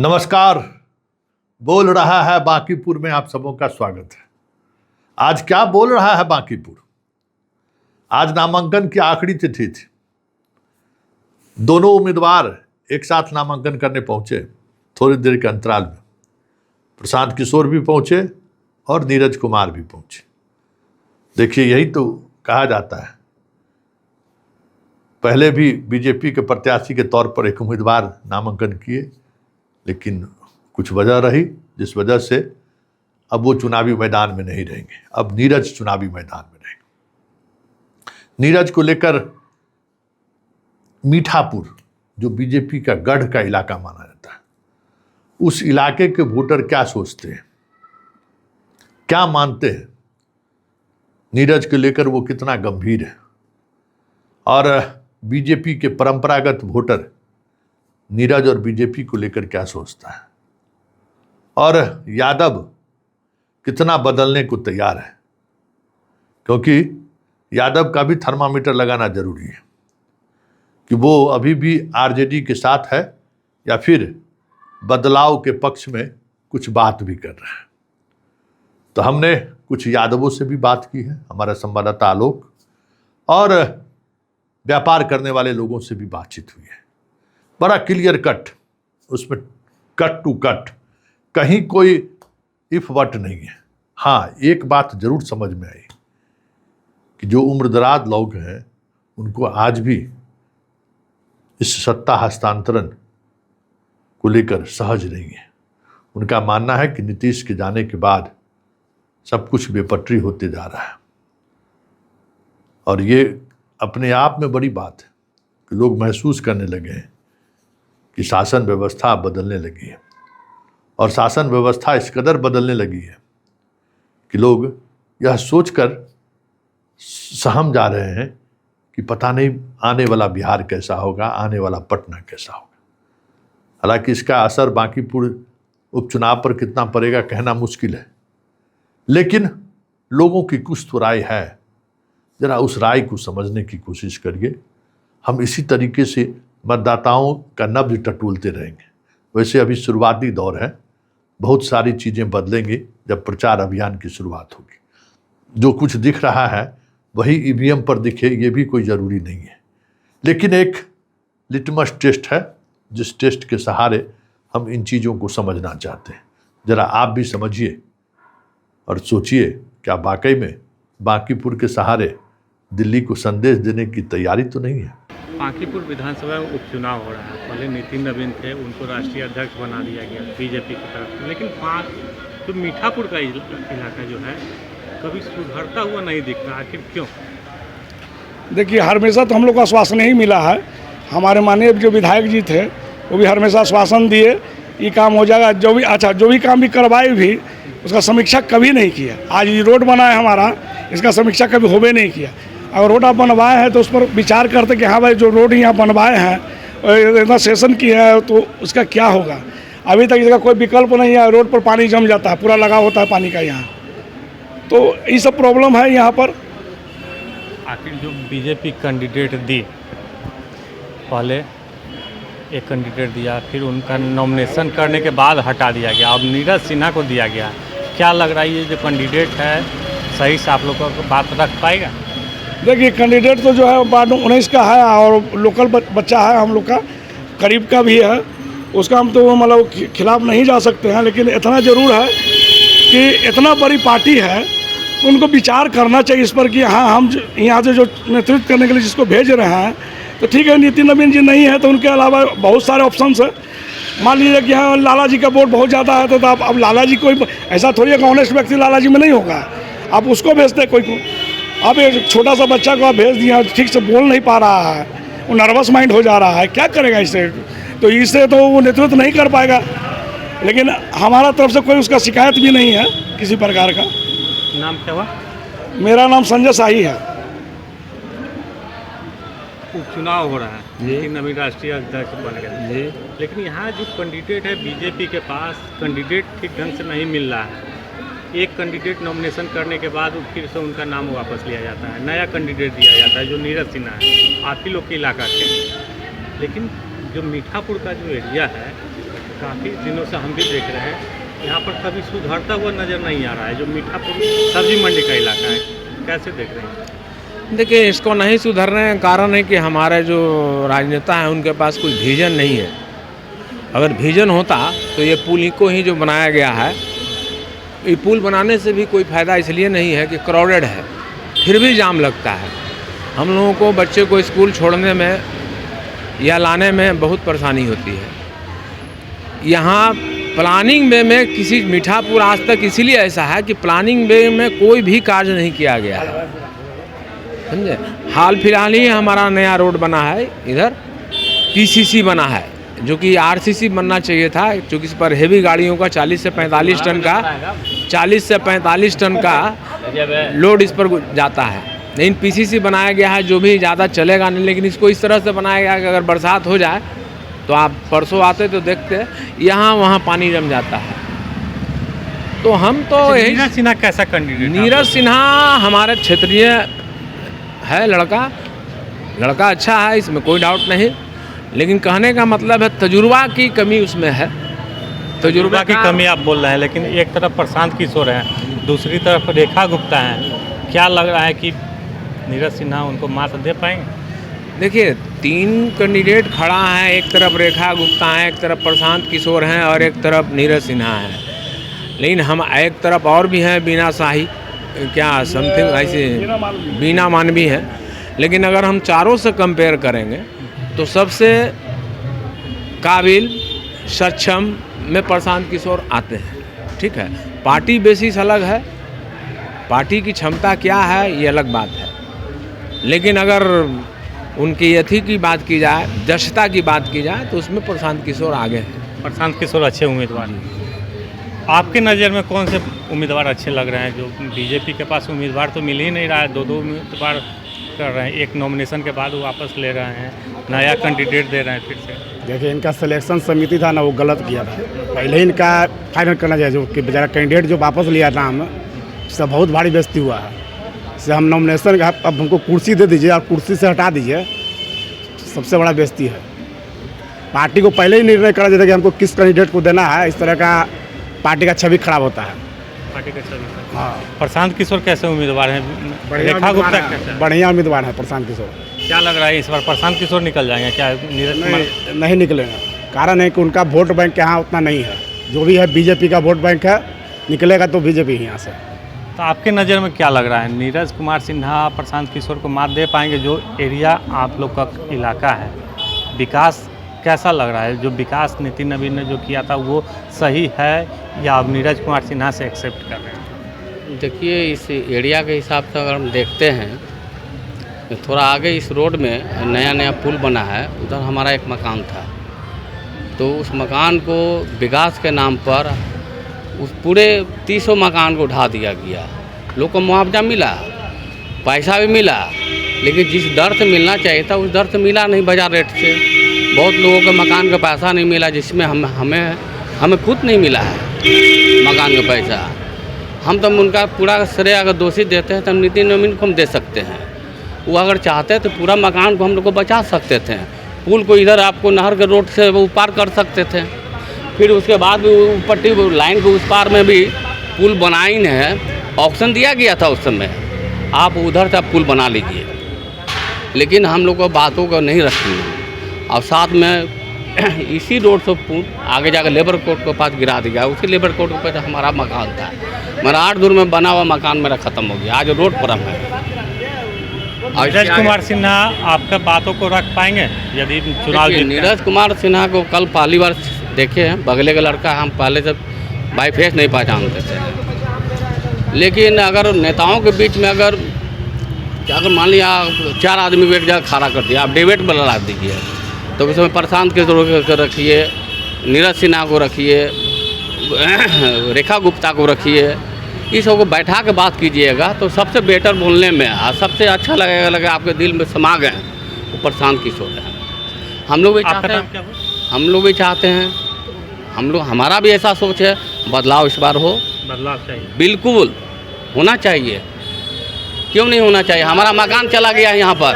नमस्कार। बोल रहा है बांकीपुर में आप सबों का स्वागत है। आज क्या बोल रहा है बांकीपुर? आज नामांकन की आखिरी तिथि थी। दोनों उम्मीदवार एक साथ नामांकन करने पहुंचे। थोड़ी देर के अंतराल में प्रशांत किशोर भी पहुंचे और नीरज कुमार भी पहुंचे। देखिए, यही तो कहा जाता है। पहले भी बीजेपी के प्रत्याशी के तौर पर एक उम्मीदवार नामांकन किए, लेकिन कुछ वजह रही जिस वजह से अब वो चुनावी मैदान में नहीं रहेंगे। अब नीरज चुनावी मैदान में रहेंगे। नीरज को लेकर मीठापुर, जो बीजेपी का गढ़ का इलाका माना जाता है, उस इलाके के वोटर क्या सोचते हैं, क्या मानते हैं, नीरज को लेकर वो कितना गंभीर है, और बीजेपी के परंपरागत वोटर नीरज और बीजेपी को लेकर क्या सोचता है, और यादव कितना बदलने को तैयार है। क्योंकि यादव का भी थर्मामीटर लगाना जरूरी है कि वो अभी भी आरजेडी के साथ है या फिर बदलाव के पक्ष में कुछ बात भी कर रहा है। तो हमने कुछ यादवों से भी बात की है, हमारा संवाददाता आलोक, और व्यापार करने वाले लोगों से भी बातचीत हुई है। बड़ा क्लियर कट, उसमें कट टू कट, कहीं कोई इफ वट नहीं है। हाँ, एक बात जरूर समझ में आई कि जो उम्रदराज लोग हैं उनको आज भी इस सत्ता हस्तांतरण को लेकर सहज नहीं है। उनका मानना है कि नीतीश के जाने के बाद सब कुछ बेपटरी होते जा रहा है, और ये अपने आप में बड़ी बात है कि लोग महसूस करने लगे हैं कि शासन व्यवस्था बदलने लगी है। और शासन व्यवस्था इस कदर बदलने लगी है कि लोग यह सोचकर सहम जा रहे हैं कि पता नहीं आने वाला बिहार कैसा होगा, आने वाला पटना कैसा होगा। हालांकि इसका असर बांकीपुर उपचुनाव पर कितना पड़ेगा कहना मुश्किल है, लेकिन लोगों की कुछ तो राय है। जरा उस राय को समझने की कोशिश करिए। हम इसी तरीके से मतदाताओं का नब्ज टटोलते रहेंगे। वैसे अभी शुरुआती दौर है, बहुत सारी चीज़ें बदलेंगी जब प्रचार अभियान की शुरुआत होगी। जो कुछ दिख रहा है वही ईवीएम पर दिखे, ये भी कोई ज़रूरी नहीं है, लेकिन एक लिटमस टेस्ट है जिस टेस्ट के सहारे हम इन चीज़ों को समझना चाहते हैं। ज़रा आप भी समझिए और सोचिए, क्या वाकई में बांकीपुर के सहारे दिल्ली को संदेश देने की तैयारी तो नहीं है। बांकीपुर विधानसभा में उपचुनाव हो रहा है। पहले नितिन नवीन थे, उनको राष्ट्रीय अध्यक्ष बना दिया गया बीजेपी की तरफ से, लेकिन जो मीठापुर का इलाका जो है कभी सुधरता हुआ नहीं दिखता। आखिर क्यों? देखिए, हमेशा तो हम लोग को आश्वासन ही मिला है। हमारे माननीय जो विधायक जी थे वो भी हमेशा आश्वासन दिए ये काम हो जाएगा। जो भी काम भी करवाए भी उसका समीक्षा कभी नहीं किया। आज ये रोड बना है हमारा, इसका समीक्षा कभी होबे नहीं किया। अगर रोड आप बनवाए हैं तो उस पर विचार करते कि हाँ भाई, जो रोड यहाँ बनवाए हैं इतना सेशन किया है तो उसका क्या होगा। अभी तक इसका कोई विकल्प नहीं है। रोड पर पानी जम जाता है, पूरा लगा होता है पानी का यहाँ, तो ये सब प्रॉब्लम है यहाँ पर। आखिर जो बीजेपी कैंडिडेट दी, पहले एक कैंडिडेट दिया, फिर उनका नॉमिनेशन करने के बाद हटा दिया गया, अब नीरज सिन्हा को दिया गया। क्या लग रहा है ये जो कैंडिडेट है सही से आप लोगों को बात रख पाएगा? देखिए, कैंडिडेट तो जो है वार्ड 19 का है और लोकल बच्चा है, हम लोग का करीब का भी है। उसका हम तो मतलब खिलाफ नहीं जा सकते हैं, लेकिन इतना ज़रूर है कि इतना बड़ी पार्टी है तो उनको विचार करना चाहिए इस पर कि हाँ, हम यहाँ से जो नेतृत्व करने के लिए जिसको भेज रहे हैं तो ठीक है, नितिन नवीन जी नहीं है तो उनके अलावा बहुत सारे ऑप्शंस हैं। मान लीजिए कि हाँ, लाला जी का वोट बहुत ज़्यादा है तो अब लाला जी कोई ऐसा थोड़ी है, ऑनेस्ट व्यक्ति लाला जी में नहीं होगा। आप उसको भेजते कोई को, अब एक छोटा सा बच्चा को आप भेज दिया, ठीक से बोल नहीं पा रहा है, वो नर्वस माइंड हो जा रहा है, क्या करेगा इससे? तो इससे तो वो नेतृत्व नहीं कर पाएगा। लेकिन हमारा तरफ से कोई उसका शिकायत भी नहीं है किसी प्रकार का। नाम क्या हुआ? मेरा नाम संजय शाही है। उपचुनाव हो रहा है, नितिन नवीन राष्ट्रीय अध्यक्ष बन गए, लेकिन यहाँ जो कैंडिडेट है बीजेपी के पास कैंडिडेट ठीक ढंग से नहीं मिल रहा है। एक कैंडिडेट नॉमिनेशन करने के बाद फिर से उनका नाम वापस लिया जाता है, नया कैंडिडेट दिया जाता है जो नीरज सिन्हा है, आप ही लोग के इलाका के। लेकिन जो मीठापुर का जो एरिया है काफ़ी दिनों से हम भी देख रहे हैं, यहाँ पर कभी सुधरता हुआ नज़र नहीं आ रहा है। जो मीठापुर सब्जी मंडी का इलाका है, कैसे देख रहे हैं? देखिए, इसको नहीं सुधरने का कारण है कि हमारे जो राजनेता हैं उनके पास कोई विजन नहीं है। अगर विजन होता तो ये पुल को ही जो बनाया गया है, ये पुल बनाने से भी कोई फ़ायदा इसलिए नहीं है कि क्राउडेड है, फिर भी जाम लगता है। हम लोगों को बच्चे को स्कूल छोड़ने में या लाने में बहुत परेशानी होती है। यहाँ प्लानिंग वे में किसी मीठापुर आज तक इसीलिए ऐसा है कि प्लानिंग वे में कोई भी कार्य नहीं किया गया है, समझे। हाल फिलहाल ही हमारा नया रोड बना है, इधर पीसीसी बना है, जो कि आरसीसी बनना चाहिए था, क्योंकि इस पर हेवी गाड़ियों का 40 से 45 टन का लोड इस पर जाता है। लेकिन पीसीसी बनाया गया है, जो भी ज़्यादा चलेगा नहीं। लेकिन इसको इस तरह से बनाया गया कि अगर बरसात हो जाए तो आप परसों आते तो देखते यहाँ वहाँ पानी जम जाता है। तो हम तो यही, नीरज सिन्हा कैसा कैंडिडेट? नीरज सिन्हा हमारे क्षेत्रीय है, लड़का अच्छा है, इसमें कोई डाउट नहीं। लेकिन कहने का मतलब है तजुर्बा की कमी उसमें है। तजुर्बा की कमी आप बोल रहे हैं, लेकिन एक तरफ प्रशांत किशोर हैं, दूसरी तरफ रेखा गुप्ता हैं। क्या लग रहा है कि नीरज सिन्हा उनको मात दे पाएंगे? देखिए, 3 कैंडिडेट खड़ा है, एक तरफ रेखा गुप्ता है, एक तरफ प्रशांत किशोर हैं और एक तरफ नीरज सिन्हा है। लेकिन हम एक तरफ और भी हैं, बीना शाही, क्या समथिंग ऐसे बीना मानवी है। लेकिन अगर हम चारों से कंपेयर करेंगे तो सबसे काबिल सक्षम में प्रशांत किशोर आते हैं, ठीक है। पार्टी बेसिस अलग है, पार्टी की क्षमता क्या है ये अलग बात है। लेकिन अगर उनकी यथी की बात की जाए, दक्षता की बात की जाए, तो उसमें प्रशांत किशोर आगे हैं। प्रशांत किशोर अच्छे उम्मीदवार हैं। आपके नज़र में कौन से उम्मीदवार अच्छे लग रहे हैं? जो बीजेपी के पास उम्मीदवार तो मिल ही नहीं रहा है, 2 उम्मीदवार कर रहे हैं, एक नॉमिनेशन के बाद वो वापस ले रहे हैं, नया कैंडिडेट दे रहे हैं फिर से। देखिए, इनका सिलेक्शन समिति था ना, वो गलत किया था। पहले ही इनका फाइनल करना चाहिए, जो कि बेचारा कैंडिडेट जो वापस लिया था हम, इससे बहुत भारी बेइज्जती हुआ है। इससे हम नॉमिनेशन का, अब हमको कुर्सी दे दीजिए और कुर्सी से हटा दीजिए, सबसे बड़ा बेइज्जती है। पार्टी को पहले ही निर्णय करना चाहिए कि हमको किस कैंडिडेट को देना है। इस तरह का पार्टी का छवि खराब होता है। पार्टी का छवि। हाँ, प्रशांत किशोर कैसे उम्मीदवार हैं? रेखा गुप्ता कैसे? बढ़िया उम्मीदवार है प्रशांत किशोर। क्या लग रहा है इस बार प्रशांत किशोर निकल जाएंगे क्या? नीरज कुमार नहीं निकलेगा। कारण है कि उनका वोट बैंक यहाँ उतना नहीं है। जो भी है बीजेपी का वोट बैंक है, निकलेगा तो बीजेपी ही यहाँ से। तो आपके नज़र में क्या लग रहा है, नीरज कुमार सिन्हा प्रशांत किशोर को मात दे पाएंगे? जो एरिया आप लोग का इलाका है, विकास कैसा लग रहा है? जो विकास नितिन नवीन ने जो किया था वो सही है या आप नीरज कुमार सिन्हा से एक्सेप्ट कर रहे हैं? देखिए, इस एरिया के हिसाब से अगर हम देखते हैं तो थोड़ा आगे इस रोड में नया पुल बना है, उधर हमारा एक मकान था। तो उस मकान को विकास के नाम पर उस पूरे 300 मकान को ढा दिया गया। लोग को मुआवजा मिला, पैसा भी मिला, लेकिन जिस दर से मिलना चाहिए था उस दर से मिला नहीं बाजार रेट से। बहुत लोगों के मकान का पैसा नहीं मिला, जिसमें हमें खुद नहीं मिला है मकान का पैसा। हम तो उनका पूरा श्रेय अगर दोषी देते हैं तो नितिन नवीन को हम दे सकते हैं। वो अगर चाहते तो पूरा मकान को हम लोग को बचा सकते थे। पुल को इधर आपको नहर के रोड से वो पार कर सकते थे। फिर उसके बाद भी पट्टी लाइन के उस पार में भी पुल बनाई है, ऑप्शन दिया गया था उस समय, आप उधर से पुल बना लीजिए। लेकिन हम लोग को बातों को नहीं रखी और साथ में इसी रोड से पुल आगे जाकर लेबर कोर्ट के पास गिरा दिया। उसी लेबर कोर्ट के पास हमारा मकान था। मेरा 8 दूर में बना हुआ मकान मेरा ख़त्म हो गया। आज रोड पर हम है। नीरज कुमार सिन्हा आपका बातों को रख पाएंगे यदि चुनाव जीतते हैं? नीरज कुमार सिन्हा को कल पहली बार देखे हैं, बगले का लड़का, हम पहले से बाई फेस नहीं पहचानते थे। लेकिन अगर नेताओं के बीच में अगर मान लिया 4 आदमी को एक जगह खड़ा कर दिया, आप डिबेट में लड़ा दीजिए, तो उसमें प्रशांत किशोर रखिए, नीरज सिन्हा को रखिए, रेखा गुप्ता को रखिए, इस सबको बैठा के बात कीजिएगा तो सबसे बेटर बोलने में और सबसे अच्छा लगेगा आपके दिल में समा गए वो प्रशांत किशोर है। हम लोग भी चाहते हैं, हमारा भी ऐसा सोच है, बदलाव इस बार हो। बदलाव चाहिए, बिल्कुल होना चाहिए, क्यों नहीं होना चाहिए? हमारा मकान चला गया यहाँ पर।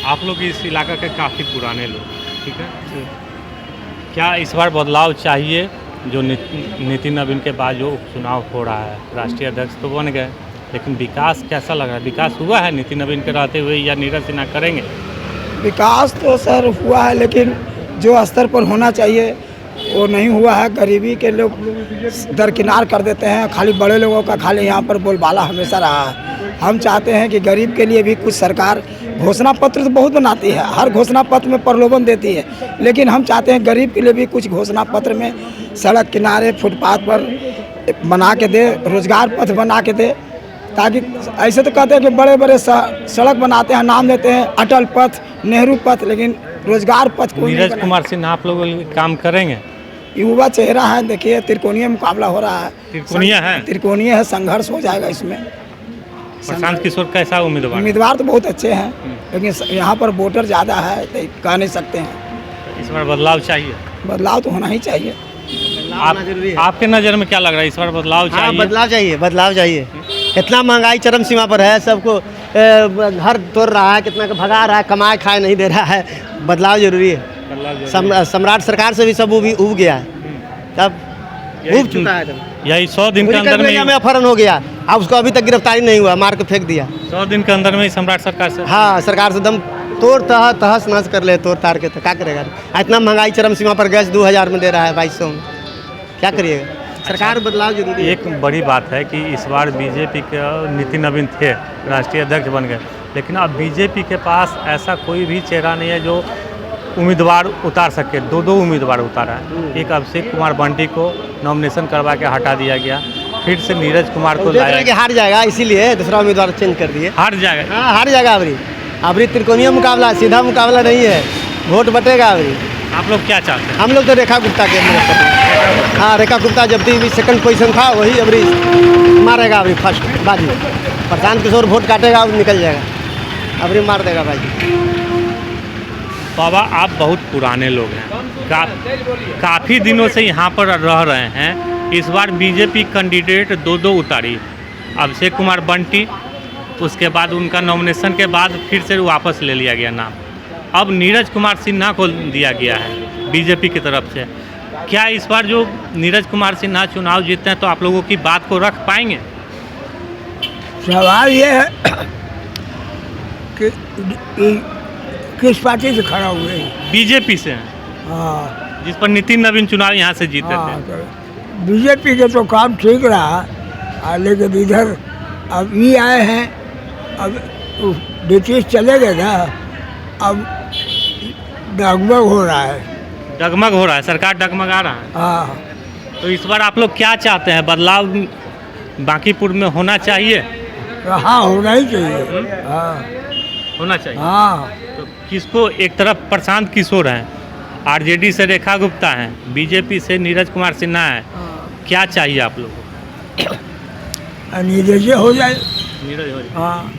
आप लोग इस इलाका के काफ़ी पुराने लोग, ठीक है, क्या इस बार बदलाव चाहिए? जो नितिन नवीन के बाद जो उपचुनाव हो रहा है, राष्ट्रीय अध्यक्ष तो बन गए, लेकिन विकास कैसा लग रहा है? विकास हुआ है नितिन नवीन के रहते हुए या नीरज सिन्हा करेंगे? विकास तो सर हुआ है, लेकिन जो स्तर पर होना चाहिए वो नहीं हुआ है। गरीबी के लोग दरकिनार कर देते हैं, खाली बड़े लोगों का खाली यहाँ पर बोलबाला हमेशा रहा है। हम चाहते हैं कि गरीब के लिए भी कुछ सरकार घोषणा पत्र तो बहुत बनाती है, हर घोषणा पत्र में प्रलोभन देती है, लेकिन हम चाहते हैं गरीब के लिए भी कुछ घोषणा पत्र में सड़क किनारे फुटपाथ पर बना के दे, रोजगार पथ बना के दे, ताकि ऐसे तो कहते हैं कि बड़े बड़े सड़क बनाते हैं, नाम देते हैं अटल पथ, नेहरू पथ, लेकिन रोजगार पथ को नीरज कुमार सिन्हा आप लोग काम करेंगे? युवा चेहरा है, देखिए त्रिकोणीय मुकाबला हो रहा है। त्रिकोणीय है, संघर्ष हो जाएगा इसमें। प्रशांत किशोर कैसा उम्मीदवार तो बहुत अच्छे हैं, लेकिन यहाँ पर वोटर ज़्यादा है तो कह नहीं सकते हैं। इस बार बदलाव चाहिए? बदलाव तो होना ही चाहिए। आपके नज़र में क्या लग रहा है, इस बार बदलाव चाहिए? हाँ, बदलाव चाहिए। इतना महंगाई चरम सीमा पर है, सबको घर तोड़ रहा है, कितना भगा रहा है, कमाए खाए नहीं दे रहा है। बदलाव जरूरी है। सम्राट सरकार से भी सब उब गया है, तब उब चुका है। यही 100 दिन के अंदर में अपहरण हो गया, अब उसको अभी तक गिरफ्तारी नहीं हुआ, मार के फेंक दिया। 100 दिन के अंदर में ही सम्राट सरकार से? हाँ, सरकार से दम तोड़ तहस नहस कर ले, तोड़ तार के, तो क्या करेगा? इतना महंगाई चरम सीमा पर गैस 2000 में दे रहा है, 2200 में, क्या करिएगा? सरकार बदलाव जरूरी है। एक बड़ी बात है कि इस बार बीजेपी के नितिन नवीन थे, राष्ट्रीय अध्यक्ष बन गए, लेकिन अब बीजेपी के पास ऐसा कोई भी चेहरा नहीं है जो उम्मीदवार उतार सके। दो उम्मीदवार उतारा है। एक अभिषेक कुमार बंटी को नॉमिनेशन करवा के हटा दिया गया, फिर से नीरज कुमार को लाया कि हार जाएगा, इसीलिए दूसरा उम्मीदवार चेंज कर दिए। हार जाएगा? हाँ, हार जाएगा। अबरी त्रिकोणीय मुकाबला, सीधा मुकाबला नहीं है, वोट बटेगा। अबरी आप लोग क्या चाहते हैं? हम लोग तो रेखा गुप्ता के अंदर। हाँ, रेखा गुप्ता जब भी सेकंड पोजीशन था, वही अबरी मारेगा, अबरी फर्स्ट बाजी। प्रशांत किशोर वोट काटेगा और निकल जाएगा, अबरी मार देगा बाजी। बाबा, आप बहुत पुराने लोग हैं, काफ़ी दिनों से यहाँ पर रह रहे हैं। इस बार बीजेपी कैंडिडेट दो उतारी, अभिषेक कुमार बंटी, उसके बाद उनका नॉमिनेशन के बाद फिर से वापस ले लिया गया नाम। अब नीरज कुमार सिन्हा को दिया गया है बीजेपी की तरफ से। क्या इस बार जो नीरज कुमार सिन्हा चुनाव जीतते हैं तो आप लोगों की बात को रख पाएंगे? सवाल ये है कि किस पार्टी से खड़ा हुए हैं? बीजेपी से। हाँ, जिस पर नितिन नवीन चुनाव यहाँ से जीते थे। बीजेपी के तो काम ठीक रहा, लेकिन इधर अब ये आए हैं, अब ब्रिटिश चले गए ना, अब डगमग हो रहा है। सरकार डगमगा रहा है। हाँ, तो इस बार आप लोग क्या चाहते हैं? बदलाव बांकीपुर में होना चाहिए? हाँ, होना ही चाहिए। हाँ, होना चाहिए। हाँ, तो किसको? एक तरफ प्रशांत किशोर हैं, आरजेडी से रेखा गुप्ता हैं, बीजेपी से नीरज कुमार सिन्हा है, क्या चाहिए आप लोगों को? नीरज हो जाए। नीरज हो जाए। हाँ,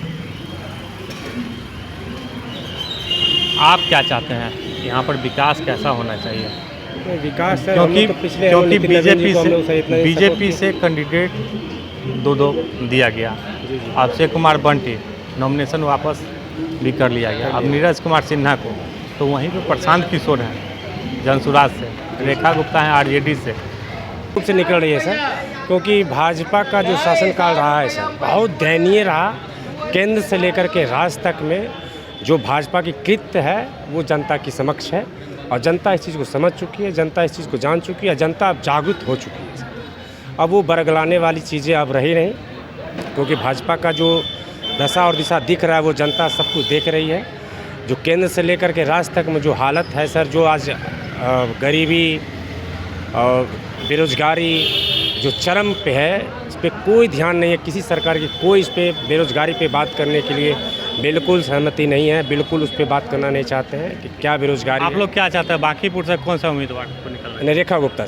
आप क्या चाहते हैं? यहाँ पर विकास कैसा होना चाहिए? विकास सर, क्योंकि बीजेपी से कैंडिडेट दो दिया गया। अभिषेक कुमार बंटी नॉमिनेशन वापस भी कर लिया गया। अब नीरज कुमार सिन्हा को, तो वहीं पे प्रशांत किशोर हैं जनसुराज से, रेखा गुप्ता हैं आरजेडी से। रूप से निकल रही है सर, क्योंकि भाजपा का जो शासनकाल रहा है सर, बहुत दयनीय रहा। केंद्र से लेकर के राज्य तक में जो भाजपा की कृत्य है वो जनता की समक्ष है, और जनता इस चीज़ को समझ चुकी है, जनता इस चीज़ को जान चुकी है, जनता अब जागरूक हो चुकी है। अब वो बरगलाने वाली चीज़ें अब रही नहीं, क्योंकि भाजपा का जो दशा और दिशा दिख रहा है वो जनता सब कुछ देख रही है। जो केंद्र से लेकर के राज्य तक में जो हालत है सर, जो आज गरीबी और बेरोजगारी जो चरम पे है, इस पर कोई ध्यान नहीं है किसी सरकार की। कोई इस पर बेरोजगारी पे बात करने के लिए बिल्कुल सहमति नहीं है, बिल्कुल उस पर बात करना नहीं चाहते हैं कि क्या बेरोजगारी। आप लोग क्या चाहते हैं? बांकीपुर से कौन सा उम्मीदवार को निकलना है? रेखा गुप्ता सर।